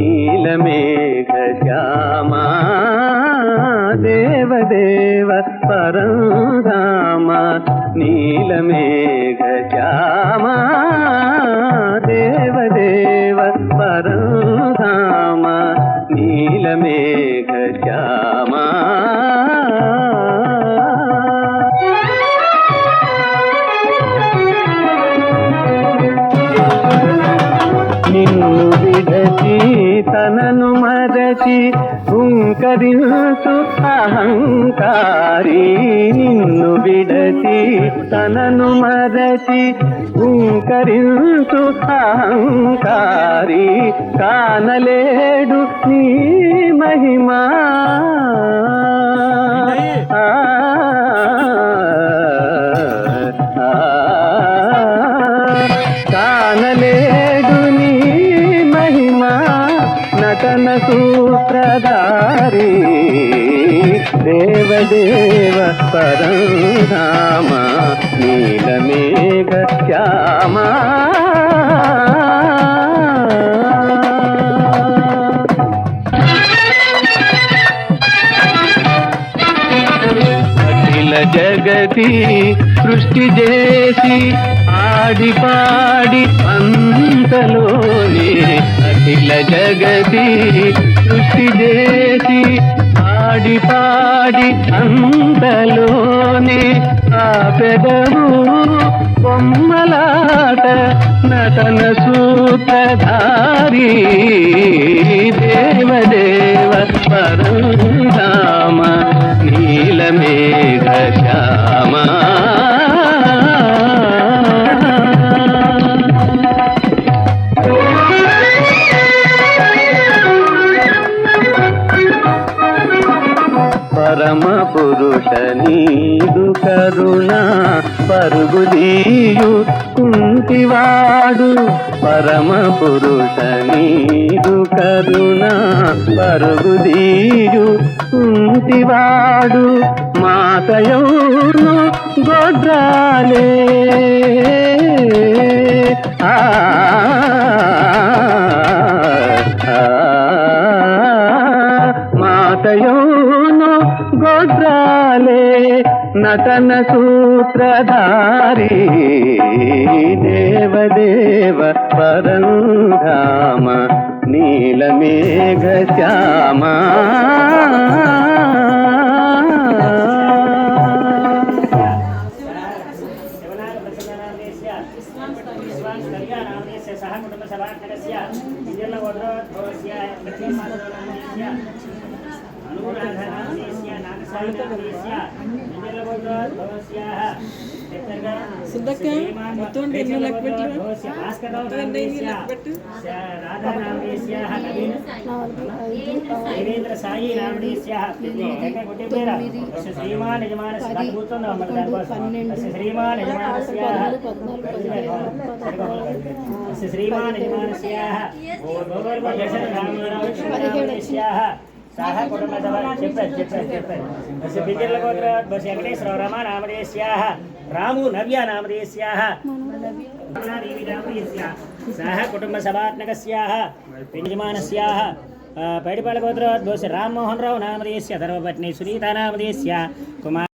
నీలమేఘ శ్యామా దేవదేవ పరంధామ నీలమేఘ శ్యామా దేవదేవ పరంధామ నీలమేఘ శ్యామా నిన్ను విడచి తనను మరచి హుంకరించు అహంకారి నిన్ను విడచి తనను మరచి హుంకరించు అహంకారి కానలేడు నీ మహిమా కానలేడు నీ మహిమా నటన సూత్రధారి దేవదేవ పరంధామ నీలమేఘ శ్యామా అఖిల జగతి సృష్టి చేసి ఆడి పాడి అంతలోనే అఖిల జగతి సృష్టి చేసి ఆడి పాడి అంతలోనే ఆ పెదవు బొమ్మలాట నటన సూత్రధారి దేవదేవ పరంధామ నీలమేఘ శ్యామా పరమ పురుష నీదు కరుణ పరుగుదీయు కుంటివాడు పరమ పురుష నీదు కరుణ పరుగుదీయు కుంటివాడు మాతయౌను గొడ్రాలే మాతయౌను గొడ్రాలే నటన సూత్రధారి దేవదేవ పరంధామ నీలమేఘ శ్యామా సిద్ధక్క మొత్తం ఎన్ని లెక్క పెట్టు సాయి శ్రీమాన్ साह कुटुंब बिगिर्ल गोत्र बस वेंकटेश्वर रमा नामधेयस्याः रामू नव्य नामधेयस्याः साह कुटुंब सभात्मकस्याः यजमानस्याः पैडिपाल गोत्र बस राम मोहन राव नामधेयस्य धर्मपत्नी सुनीता नामधेयस्य कुमार